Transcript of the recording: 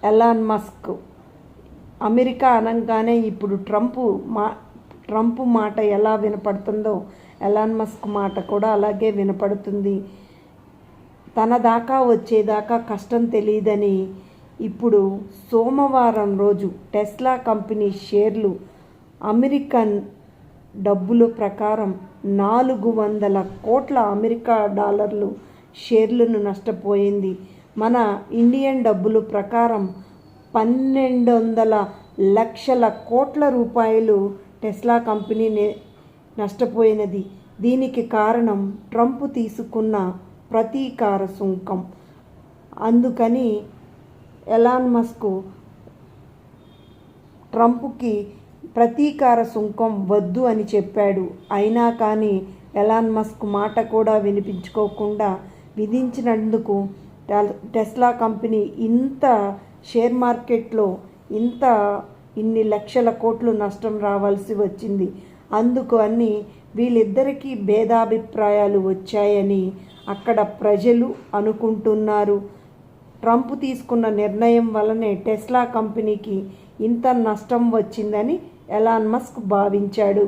Elon Musk. America అనగానే ఇప్పుడు Trump మాట ఎలా వినపడుతుందో ఎలాన్ మస్క్ మాట కూడా అలాగే వినపడుతుంది. తన దాకా వచ్చేదాకా కష్టం తెలియదని ఇప్పుడు సోమవారం రోజు టెస్లా కంపెనీ షేర్లు అమెరికన్ డబ్బుల ప్రకారం 400 కోట్ల అమెరికా డాలర్లు షేర్లను నష్టపోయింది. మన ఇండియన్ డబ్బుల ప్రకారం 1200 లక్షల కోట్ల రూపాయలు టెస్లా కంపెనీ నష్టపోయినది. దీనికి కారణం ట్రంప్ తీసుకున్న ప్రతీకార సుంకం. అందుకని ఎలాన్ మస్క్ ట్రంప్కి ప్రతీకార సుంకం వద్దు అని చెప్పాడు. అయినా కానీ ఎలాన్ మస్క్ మాట కూడా వినిపించుకోకుండా విధించినందుకు టెస్లా కంపెనీ ఇంత షేర్ మార్కెట్లో ఇన్ని లక్షల కోట్లు నష్టం రావాల్సి వచ్చింది. అందుకు అన్ని వీళ్ళిద్దరికీ భేదాభిప్రాయాలు వచ్చాయని అక్కడ ప్రజలు అనుకుంటున్నారు. ట్రంప్ తీసుకున్న నిర్ణయం వల్లనే టెస్లా కంపెనీకి ఇంత నష్టం వచ్చిందని ఎలాన్ మస్క్ భావించాడు.